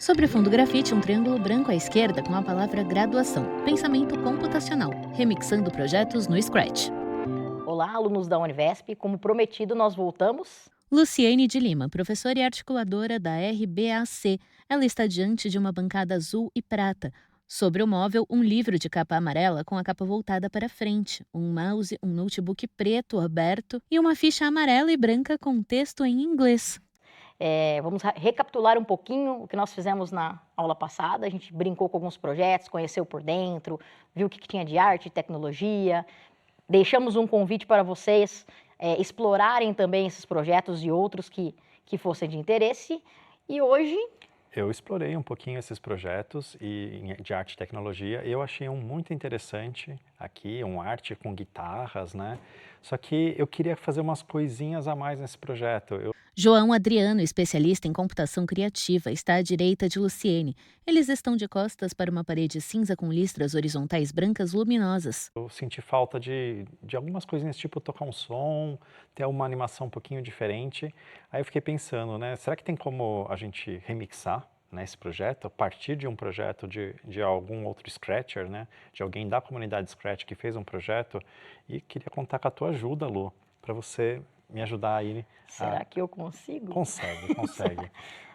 Sobre o fundo grafite, um triângulo branco à esquerda com a palavra graduação. Pensamento computacional. Remixando projetos no Scratch. Olá, alunos da Univesp. Como prometido, nós voltamos. Luciene de Lima, professora e articuladora da RBAC. Ela está diante de uma bancada azul e prata. Sobre o móvel, um livro de capa amarela com a capa voltada para frente, um mouse, um notebook preto aberto e uma ficha amarela e branca com texto em inglês. Vamos recapitular um pouquinho o que nós fizemos na aula passada. A gente brincou com alguns projetos, conheceu por dentro, viu o que tinha de arte e tecnologia. Deixamos um convite para vocês explorarem também esses projetos e outros que fossem de interesse. E hoje, Eu explorei um pouquinho esses projetos de arte e tecnologia. Eu achei um muito interessante aqui, um arte com guitarras, né? Só que eu queria fazer umas coisinhas a mais nesse projeto. João Adriano, especialista em computação criativa, está à direita de Luciene. Eles estão de costas para uma parede cinza com listras horizontais brancas luminosas. Eu senti falta de algumas coisinhas, tipo tocar um som, ter uma animação um pouquinho diferente. Aí eu fiquei pensando, né? Será que tem como a gente remixar, né, esse projeto, a partir de um projeto de algum outro Scratcher, né? De alguém da comunidade Scratch que fez um projeto. E queria contar com a tua ajuda, Lu, para você me ajudar aí. será que eu consigo? Consegue.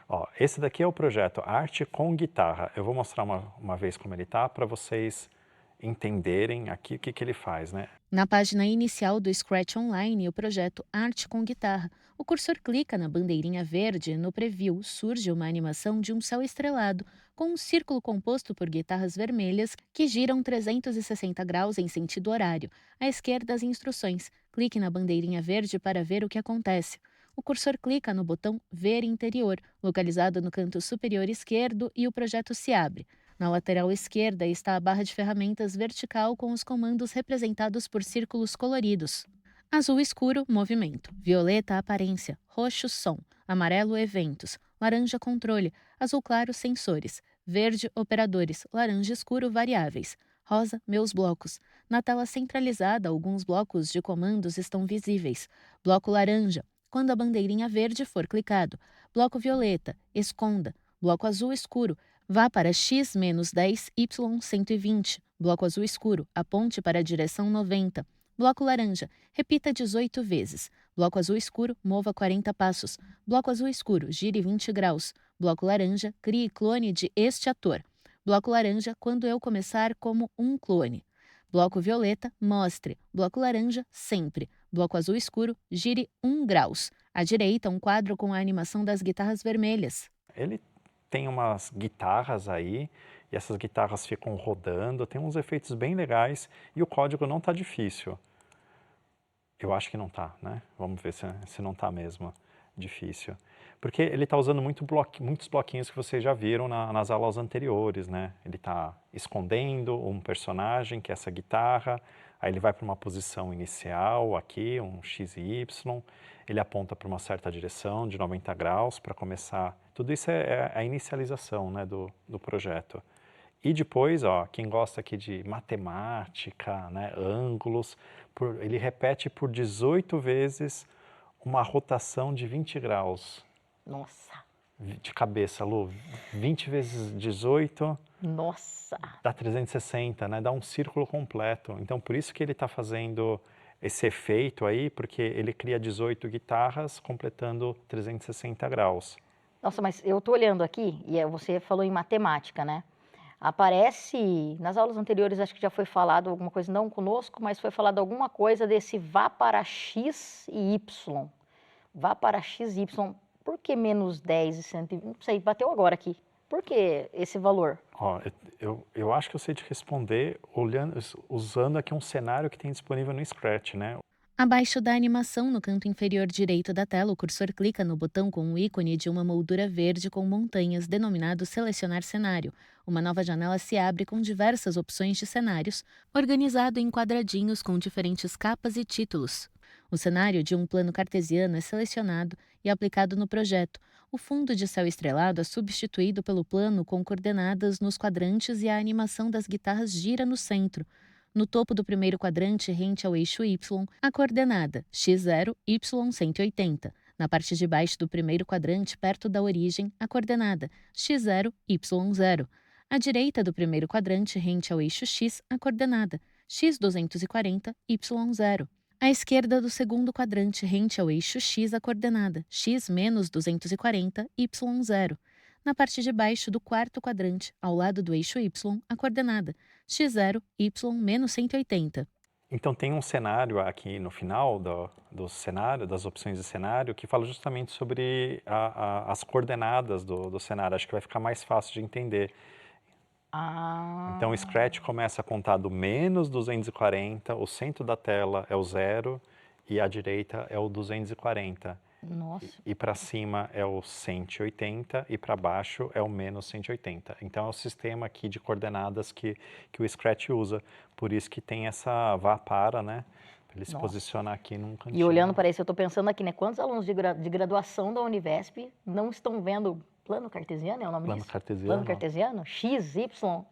Ó, esse daqui é o projeto Arte com Guitarra. Eu vou mostrar uma vez como ele tá para vocês entenderem aqui o que ele faz, né? Na página inicial do Scratch Online, o projeto Arte com Guitarra. O cursor clica na bandeirinha verde e no preview surge uma animação de um céu estrelado, com um círculo composto por guitarras vermelhas que giram 360 graus em sentido horário. À esquerda, as instruções. Clique na bandeirinha verde para ver o que acontece. O cursor clica no botão Ver Interior, localizado no canto superior esquerdo, e o projeto se abre. Na lateral esquerda está a barra de ferramentas vertical com os comandos representados por círculos coloridos. Azul escuro, movimento. Violeta, aparência. Roxo, som. Amarelo, eventos. Laranja, controle. Azul claro, sensores. Verde, operadores. Laranja escuro, variáveis. Rosa, meus blocos. Na tela centralizada, alguns blocos de comandos estão visíveis. Bloco laranja, quando a bandeirinha verde for clicado. Bloco violeta, esconda. Bloco azul escuro, vá para x-10, y120. Bloco azul escuro, aponte para a direção 90. Bloco laranja, repita 18 vezes. Bloco azul escuro, mova 40 passos. Bloco azul escuro, gire 20 graus. Bloco laranja, crie clone de este ator. Bloco laranja, quando eu começar como um clone. Bloco violeta, mostre. Bloco laranja, sempre. Bloco azul escuro, gire 1 graus. À direita, um quadro com a animação das guitarras vermelhas. Ele tem umas guitarras aí, e essas guitarras ficam rodando, tem uns efeitos bem legais, e o código não tá difícil. Eu acho que não tá, né? Vamos ver se não tá mesmo difícil. Porque ele tá usando muitos bloquinhos que vocês já viram nas aulas anteriores, né? Ele tá escondendo um personagem, que é essa guitarra, aí ele vai para uma posição inicial aqui, um X e Y, ele aponta para uma certa direção de 90 graus para começar. Tudo isso é a inicialização, né, do projeto. E depois, ó, quem gosta aqui de matemática, né, ângulos, ele repete por 18 vezes uma rotação de 20 graus. Nossa! De cabeça, Lu. 20 vezes 18 Nossa! dá 360, né? Dá um círculo completo. Então, por isso que ele está fazendo esse efeito aí, porque ele cria 18 guitarras completando 360 graus. Nossa, mas eu tô olhando aqui, e você falou em matemática, né? Aparece, nas aulas anteriores acho que já foi falado alguma coisa, não conosco, mas foi falado alguma coisa desse vá para x e y. Vá para x e y. Por que menos 10 e 120? Não sei, bateu agora aqui. Por que esse valor? Ó, eu acho que eu sei te responder usando aqui um cenário que tem disponível no Scratch, né? Abaixo da animação, no canto inferior direito da tela, o cursor clica no botão com o ícone de uma moldura verde com montanhas, denominado Selecionar Cenário. Uma nova janela se abre com diversas opções de cenários, organizado em quadradinhos com diferentes capas e títulos. O cenário de um plano cartesiano é selecionado e aplicado no projeto. O fundo de céu estrelado é substituído pelo plano com coordenadas nos quadrantes e a animação das guitarras gira no centro. No topo do primeiro quadrante, rente ao eixo Y, a coordenada x0, y180. Na parte de baixo do primeiro quadrante, perto da origem, a coordenada x0, y0. À direita do primeiro quadrante, rente ao eixo x, a coordenada x240, y0. À esquerda do segundo quadrante, rente ao eixo x, a coordenada x menos 240, y0. Na parte de baixo do quarto quadrante, ao lado do eixo y, a coordenada x0, y menos 180. Então tem um cenário aqui no final do cenário, das opções de cenário, que fala justamente sobre as coordenadas do cenário. Acho que vai ficar mais fácil de entender. Então o Scratch começa a contar do menos 240, o centro da tela é o 0 e à direita é o 240. Nossa, E para cima é o 180 e para baixo é o menos 180. Então é o sistema aqui de coordenadas que o Scratch usa. Por isso que tem essa vá para, né? Para ele se Nossa. posicionar aqui num e cantinho. olhando para isso, eu estou pensando aqui, né? Quantos alunos de graduação da Univesp não estão vendo plano cartesiano, é o nome Plano disso? cartesiano. Plano cartesiano? X, Y,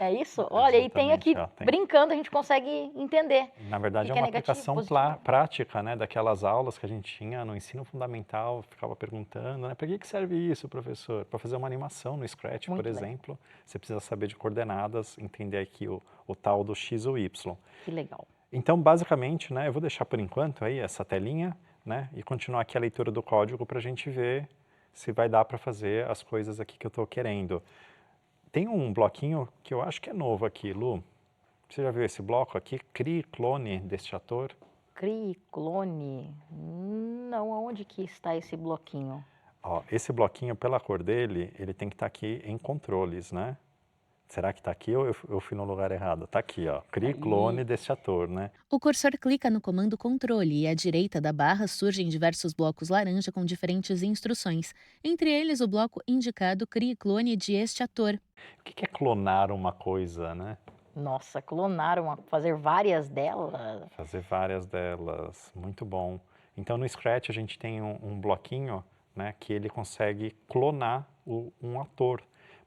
é isso? Olha, e tem aqui, Exatamente, ó, tem. brincando, a gente consegue entender. Na verdade, que é que é uma negativo, aplicação positivo. prática, né, daquelas aulas que a gente tinha no ensino fundamental, ficava perguntando, né, para que serve isso, professor? Para fazer uma animação no Scratch, Muito por legal. exemplo, você precisa saber de coordenadas, entender aqui o tal do X ou Y. Que legal. Então, basicamente, né, eu vou deixar por enquanto aí essa telinha, né, e continuar aqui a leitura do código para a gente ver se vai dar para fazer as coisas aqui que eu estou querendo. Tem um bloquinho que eu acho que é novo aqui, Lu. Você já viu esse bloco aqui? Crie clone deste ator. Crie, clone. Não, aonde que está esse bloquinho? Ó, esse bloquinho, pela cor dele, ele tem que estar aqui em controles, né? Será que está aqui ou eu fui no lugar errado? Está aqui, ó. Crie clone deste ator, né? O cursor clica no comando controle e à direita da barra surgem diversos blocos laranja com diferentes instruções. Entre eles, o bloco indicado Crie clone de este ator. O que é clonar uma coisa, né? Nossa, clonaram, fazer várias delas. Fazer várias delas, muito bom. Então no Scratch a gente tem um bloquinho, né, que ele consegue clonar um ator.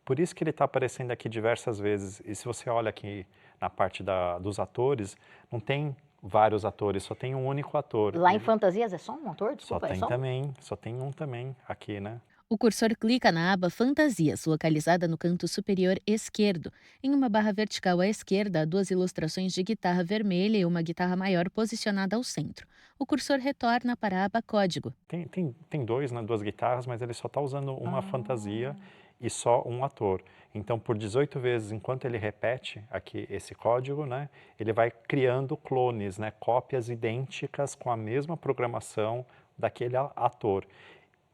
Por isso que ele está aparecendo aqui diversas vezes. E se você olha aqui na parte dos atores, não tem vários atores, só tem um único ator. Lá em Fantasias é só um ator? Só Desculpa, é tem só um? também, só tem um também aqui, né? O cursor clica na aba Fantasias, localizada no canto superior esquerdo. Em uma barra vertical à esquerda, há duas ilustrações de guitarra vermelha e uma guitarra maior posicionada ao centro. O cursor retorna para a aba Código. Tem dois, né, duas guitarras, mas ele só está usando uma fantasia e só um ator. Então, por 18 vezes, enquanto ele repete aqui esse código, né, ele vai criando clones, né, cópias idênticas com a mesma programação daquele ator.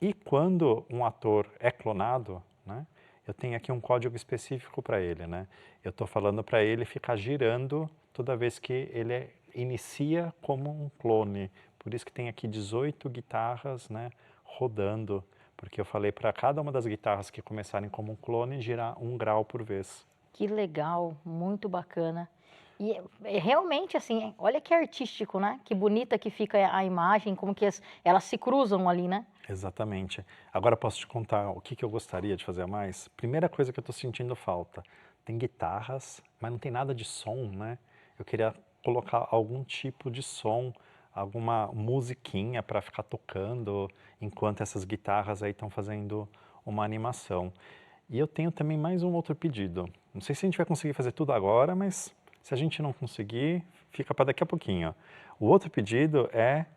E quando um ator é clonado, né, eu tenho aqui um código específico para ele, né? Eu estou falando para ele ficar girando toda vez que ele inicia como um clone. Por isso que tem aqui 18 guitarras, né, rodando, porque eu falei para cada uma das guitarras que começarem como um clone girar 1 grau por vez. Que legal, muito bacana. E é realmente assim, olha que artístico, né? Que bonita que fica a imagem, como que elas se cruzam ali, né? Exatamente. Agora posso te contar o que eu gostaria de fazer a mais? Primeira coisa que eu estou sentindo falta, tem guitarras, mas não tem nada de som, né? Eu queria colocar algum tipo de som, alguma musiquinha para ficar tocando enquanto essas guitarras aí estão fazendo uma animação. E eu tenho também mais um outro pedido. Não sei se a gente vai conseguir fazer tudo agora, mas se a gente não conseguir, fica para daqui a pouquinho. O outro pedido é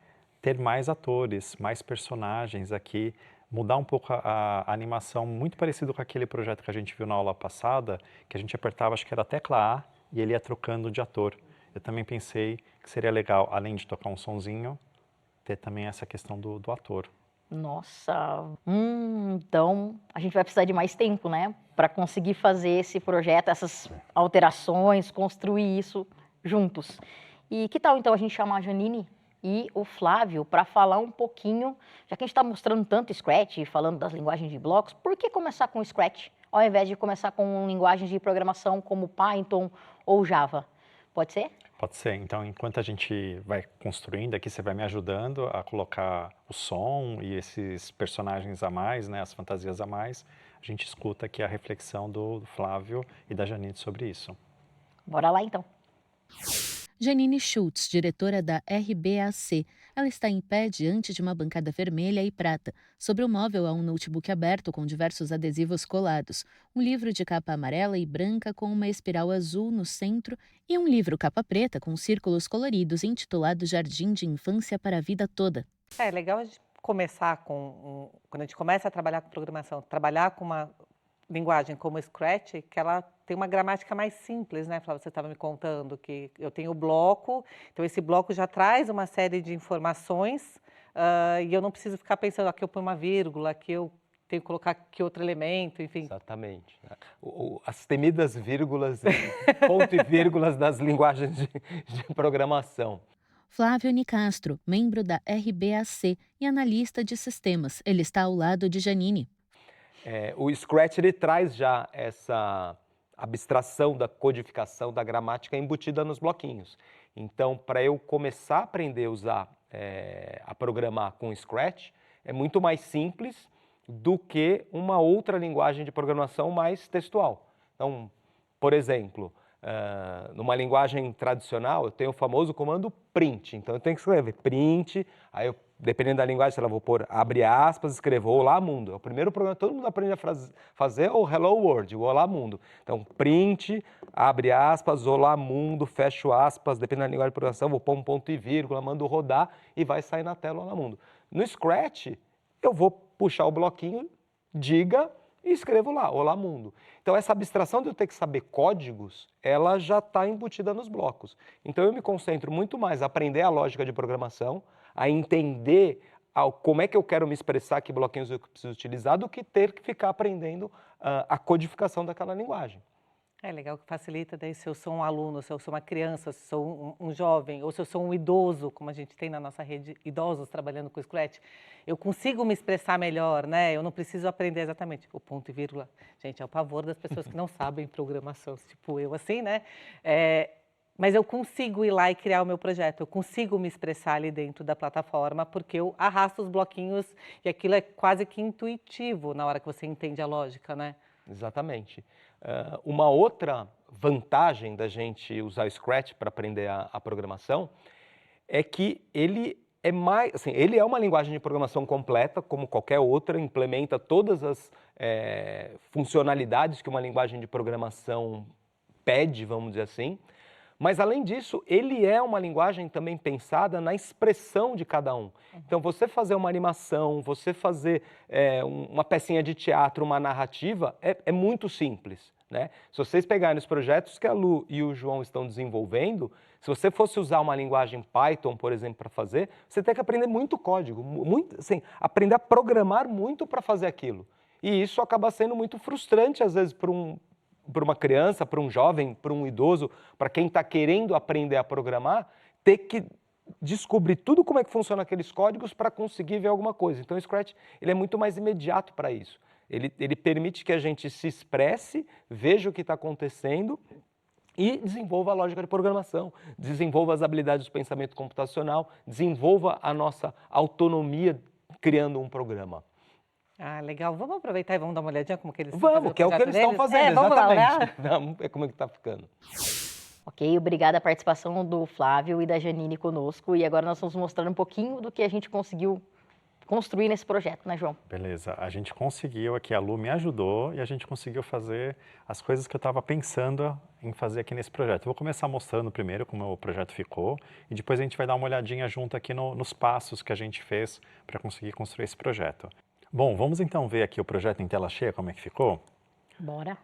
ter mais atores, mais personagens aqui, mudar um pouco a animação, muito parecido com aquele projeto que a gente viu na aula passada, que a gente apertava, acho que era a tecla A, e ele ia trocando de ator. Eu também pensei que seria legal, além de tocar um sonzinho, ter também essa questão do ator. Nossa, então a gente vai precisar de mais tempo, né? Para conseguir fazer esse projeto, essas alterações, construir isso juntos. E que tal então a gente chamar a Janine e o Flávio para falar um pouquinho, já que a gente está mostrando tanto Scratch, falando das linguagens de blocos, por que começar com Scratch, ao invés de começar com linguagens de programação como Python ou Java? Pode ser? Pode ser. Então, enquanto a gente vai construindo aqui, você vai me ajudando a colocar o som e esses personagens a mais, né, as fantasias a mais. A gente escuta aqui a reflexão do Flávio e da Janine sobre isso. Bora lá então. Janine Schultz, diretora da RBAC. Ela está em pé diante de uma bancada vermelha e prata. Sobre o móvel há um notebook aberto com diversos adesivos colados, um livro de capa amarela e branca com uma espiral azul no centro e um livro capa preta com círculos coloridos intitulado Jardim de Infância para a Vida Toda. É legal a gente começar quando a gente começa a trabalhar com programação, trabalhar com uma linguagem como o Scratch, que ela tem uma gramática mais simples, né, Flávia? Você estava me contando que eu tenho o bloco, então esse bloco já traz uma série de informações, e eu não preciso ficar pensando, aqui eu ponho uma vírgula, aqui eu tenho que colocar aqui outro elemento, enfim. Exatamente. As temidas vírgulas, ponto e vírgulas das linguagens de programação. Flávio Nicastro, membro da RBAC e analista de sistemas. Ele está ao lado de Janine. O Scratch ele traz já essa abstração da codificação da gramática embutida nos bloquinhos. Então, para eu começar a aprender a usar, a programar com o Scratch, é muito mais simples do que uma outra linguagem de programação mais textual. Então, por exemplo, numa linguagem tradicional, eu tenho o famoso comando print. Então, eu tenho que escrever print, aí eu, dependendo da linguagem, sei lá, vou pôr, abre aspas, escrevo Olá Mundo. É o primeiro programa que todo mundo aprende a fazer o Hello World, o Olá Mundo. Então, print, abre aspas, Olá Mundo, fecho aspas, dependendo da linguagem de programação, vou pôr um ponto e vírgula, mando rodar e vai sair na tela Olá Mundo. No Scratch, eu vou puxar o bloquinho, diga, e escrevo lá, Olá Mundo. Então, essa abstração de eu ter que saber códigos, ela já está embutida nos blocos. Então, eu me concentro muito mais a aprender a lógica de programação, a entender como é que eu quero me expressar, que bloquinhos eu preciso utilizar, do que ter que ficar aprendendo a codificação daquela linguagem. É legal que facilita, daí se eu sou um aluno, se eu sou uma criança, se eu sou um jovem, ou se eu sou um idoso, como a gente tem na nossa rede, idosos trabalhando com o Scratch, eu consigo me expressar melhor, né? Eu não preciso aprender exatamente o ponto e vírgula. Gente, é o pavor das pessoas que não sabem programação, tipo eu assim, né? Mas eu consigo ir lá e criar o meu projeto, eu consigo me expressar ali dentro da plataforma, porque eu arrasto os bloquinhos e aquilo é quase que intuitivo na hora que você entende a lógica, né? Exatamente. Uma outra vantagem da gente usar o Scratch para aprender a programação é que ele é mais, assim, ele é uma linguagem de programação completa, como qualquer outra, implementa todas as funcionalidades que uma linguagem de programação pede, vamos dizer assim. Mas, além disso, ele é uma linguagem também pensada na expressão de cada um. Então, você fazer uma animação, você fazer uma pecinha de teatro, uma narrativa, é muito simples, né? Se vocês pegarem os projetos que a Lu e o João estão desenvolvendo, se você fosse usar uma linguagem Python, por exemplo, para fazer, você tem que aprender muito código, assim, aprender a programar muito para fazer aquilo. E isso acaba sendo muito frustrante, às vezes, para uma criança, para um jovem, para um idoso, para quem está querendo aprender a programar, ter que descobrir tudo como é que funciona aqueles códigos para conseguir ver alguma coisa. Então o Scratch ele é muito mais imediato para isso. Ele permite que a gente se expresse, veja o que está acontecendo e desenvolva a lógica de programação, desenvolva as habilidades do pensamento computacional, desenvolva a nossa autonomia criando um programa. Ah, legal. Vamos aproveitar e vamos dar uma olhadinha como que eles estão Vamos, fazendo o que é o que projeto eles estão deles? fazendo, Vamos lá, exatamente. né? Vamos ver como é que está ficando. Ok, obrigada a participação do Flávio e da Janine conosco. E agora nós vamos mostrar um pouquinho do que a gente conseguiu construir nesse projeto, né, João? Beleza, a gente conseguiu aqui, a Lu me ajudou e a gente conseguiu fazer as coisas que eu estava pensando em fazer aqui nesse projeto. Eu vou começar mostrando primeiro como o projeto ficou e depois a gente vai dar uma olhadinha junto aqui nos passos que a gente fez para conseguir construir esse projeto. Bom, vamos então ver aqui o projeto em tela cheia, como é que ficou? Bora.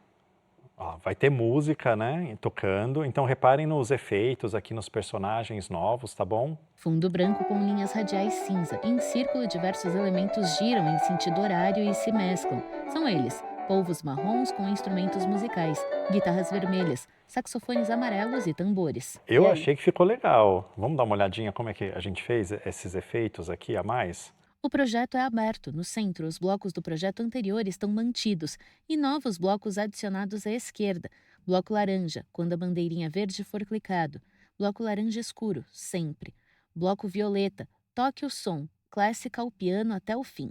Ó, vai ter música, né, tocando, então reparem nos efeitos aqui nos personagens novos, tá bom? Fundo branco com linhas radiais cinza. Em círculo, diversos elementos giram em sentido horário e se mesclam. São eles: polvos marrons com instrumentos musicais, guitarras vermelhas, saxofones amarelos e tambores. Eu E aí? achei que ficou legal. Vamos dar uma olhadinha como é que a gente fez esses efeitos aqui a mais? O projeto é aberto. No centro, os blocos do projeto anterior estão mantidos e novos blocos adicionados à esquerda. Bloco laranja, quando a bandeirinha verde for clicado. Bloco laranja escuro, sempre. Bloco violeta, toque o som, clássica ao piano até o fim.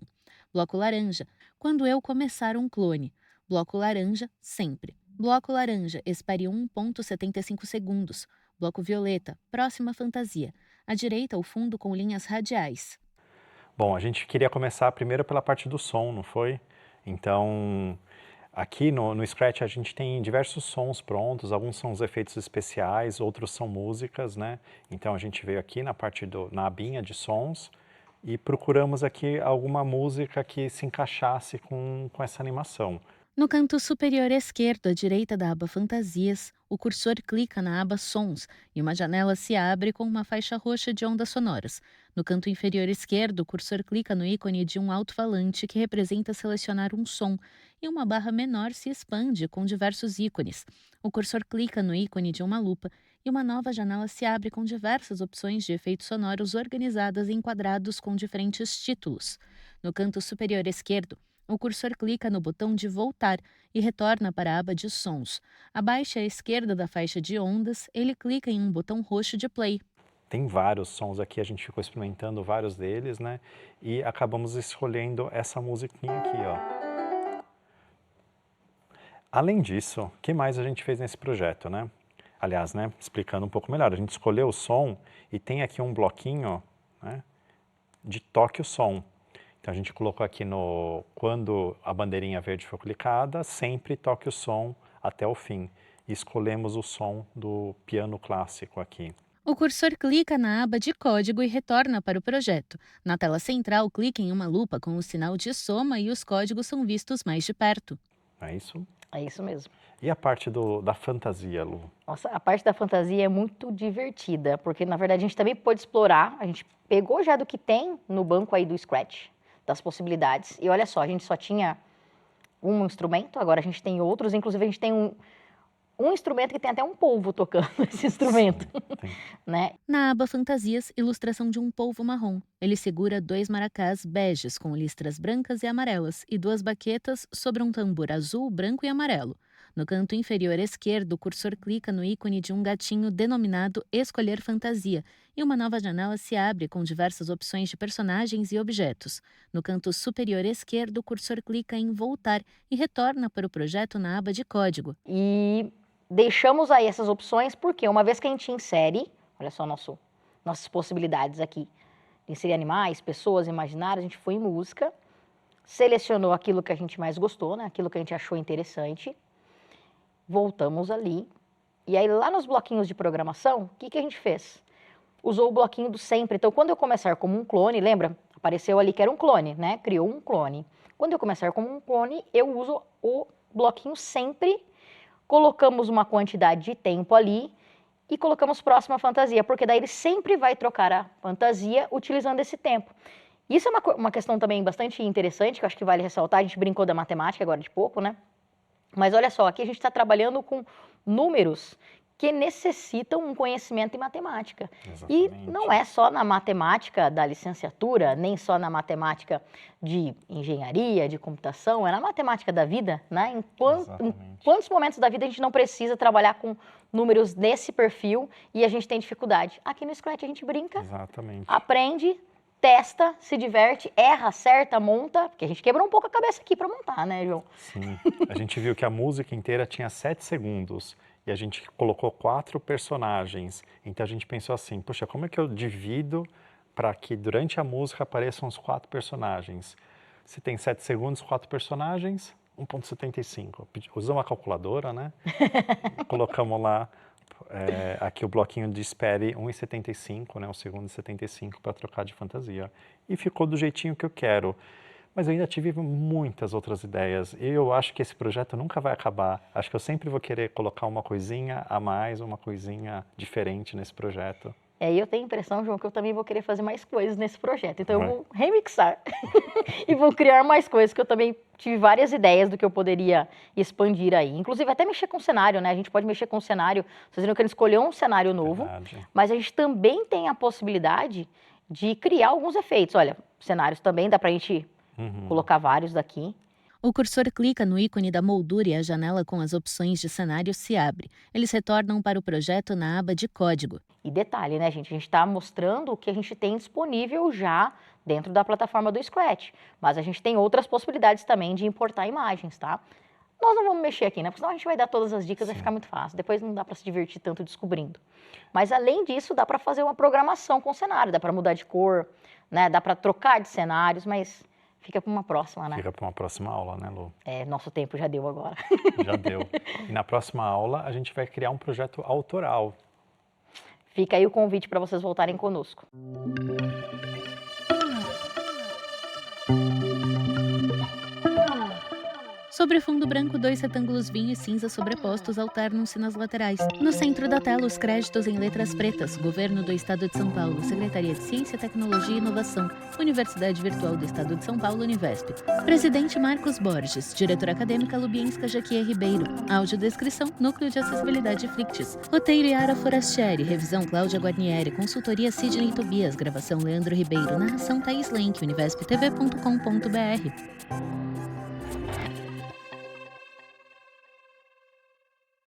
Bloco laranja, quando eu começar um clone. Bloco laranja, sempre. Bloco laranja, espere 1,75 segundos. Bloco violeta, próxima fantasia. À direita, o fundo com linhas radiais. Bom, a gente queria começar primeiro pela parte do som, não foi? Então, aqui no Scratch a gente tem diversos sons prontos, alguns são os efeitos especiais, outros são músicas, né? Então a gente veio aqui na abinha de sons e procuramos aqui alguma música que se encaixasse com essa animação. No canto superior esquerdo, à direita da aba Fantasias, o cursor clica na aba Sons e uma janela se abre com uma faixa roxa de ondas sonoras. No canto inferior esquerdo, o cursor clica no ícone de um alto-falante que representa selecionar um som e uma barra menor se expande com diversos ícones. O cursor clica no ícone de uma lupa e uma nova janela se abre com diversas opções de efeitos sonoros organizadas em quadrados com diferentes títulos. No canto superior esquerdo, o cursor clica no botão de voltar e retorna para a aba de sons. Abaixo à esquerda da faixa de ondas, ele clica em um botão roxo de play. Tem vários sons aqui, a gente ficou experimentando vários deles, né? E acabamos escolhendo essa musiquinha aqui, ó. Além disso, o que mais a gente fez nesse projeto, né? Aliás, né, explicando um pouco melhor, a gente escolheu o som e tem aqui um bloquinho, né, de toque o som. Então a gente colocou aqui quando a bandeirinha verde for clicada, sempre toque o som até o fim. E escolhemos o som do piano clássico aqui. O cursor clica na aba de código e retorna para o projeto. Na tela central, clique em uma lupa com o sinal de soma e os códigos são vistos mais de perto. É isso? É isso mesmo. E a parte da fantasia, Lu? Nossa, a parte da fantasia é muito divertida, porque na verdade a gente também pode explorar, a gente pegou já do que tem no banco aí do Scratch, das possibilidades. E olha só, a gente só tinha um instrumento, agora a gente tem outros, inclusive a gente tem um instrumento que tem até um polvo tocando esse instrumento, Tem. né? Na aba Fantasias, ilustração de um polvo marrom. Ele segura 2 maracás beges com listras brancas e amarelas e 2 baquetas sobre um tambor azul, branco e amarelo. No canto inferior esquerdo, o cursor clica no ícone de um gatinho denominado Escolher Fantasia e uma nova janela se abre com diversas opções de personagens e objetos. No canto superior esquerdo, o cursor clica em Voltar e retorna para o projeto na aba de código. E deixamos aí essas opções porque uma vez que a gente insere, olha só nossas possibilidades aqui, de inserir animais, pessoas, imaginárias, a gente foi em música, selecionou aquilo que a gente mais gostou, né? Aquilo que a gente achou interessante, voltamos ali, e aí lá nos bloquinhos de programação, o que a gente fez? Usou o bloquinho do sempre. Então, quando eu começar como um clone, lembra? Apareceu ali que era um clone, né? Criou um clone. Quando eu começar como um clone, eu uso o bloquinho sempre, colocamos uma quantidade de tempo ali e colocamos próxima fantasia, porque daí ele sempre vai trocar a fantasia utilizando esse tempo. Isso é uma questão também bastante interessante, que eu acho que vale ressaltar. A gente brincou da matemática agora de pouco, né? Mas olha só, aqui a gente está trabalhando com números que necessitam um conhecimento em matemática. Exatamente. E não é só na matemática da licenciatura, nem só na matemática de engenharia, de computação, é na matemática da vida, né? Em quantos momentos da vida a gente não precisa trabalhar com números nesse perfil e a gente tem dificuldade? Aqui no Scratch a gente brinca, Exatamente. aprende, testa, se diverte, erra, acerta, monta, porque a gente quebrou um pouco a cabeça aqui para montar, né, João? Sim, a gente viu que a música inteira tinha 7 segundos e a gente colocou 4 personagens. Então a gente pensou assim, poxa, como é que eu divido para que durante a música apareçam os 4 personagens? Se tem 7 segundos, 4 personagens, 1,75. Usamos uma calculadora, né? Colocamos lá aqui o bloquinho de espere 1,75, né? O segundo 75 para trocar de fantasia. E ficou do jeitinho que eu quero. Mas eu ainda tive muitas outras ideias. E eu acho que esse projeto nunca vai acabar. Acho que eu sempre vou querer colocar uma coisinha a mais, uma coisinha diferente nesse projeto. E eu tenho a impressão, João, que eu também vou querer fazer mais coisas nesse projeto. Então eu vou remixar e vou criar mais coisas, que eu também tive várias ideias do que eu poderia expandir aí. Inclusive até mexer com o cenário, né? A gente pode mexer com o cenário. Vocês viram que ele escolheu um cenário novo, Verdade. mas a gente também tem a possibilidade de criar alguns efeitos. Olha, cenários também dá pra gente colocar vários daqui. O cursor clica no ícone da moldura e a janela com as opções de cenário se abre. Eles retornam para o projeto na aba de código. E detalhe, né, gente? A gente está mostrando o que a gente tem disponível já dentro da plataforma do Scratch. Mas a gente tem outras possibilidades também de importar imagens, tá? Nós não vamos mexer aqui, né? Porque senão a gente vai dar todas as dicas, vai Sim. ficar muito fácil. Depois não dá para se divertir tanto descobrindo. Mas além disso, dá para fazer uma programação com o cenário, dá para mudar de cor, né? Dá para trocar de cenários, mas fica para uma próxima, né? Fica para uma próxima aula, né, Lu? Nosso tempo já deu agora. Já deu. E na próxima aula a gente vai criar um projeto autoral. Fica aí o convite para vocês voltarem conosco. Sobre fundo branco, 2 retângulos vinho e cinza sobrepostos alternam-se nas laterais. No centro da tela, os créditos em letras pretas. Governo do Estado de São Paulo, Secretaria de Ciência, Tecnologia e Inovação, Universidade Virtual do Estado de São Paulo, Univesp. Presidente Marcos Borges, diretora acadêmica Lubienska Jaquier Ribeiro. Audiodescrição, Núcleo de Acessibilidade Frictis. Roteiro Yara Forastieri, revisão Cláudia Guarnieri, consultoria Sidney Tobias, gravação Leandro Ribeiro, narração Thaís Lenk, univesptv.com.br.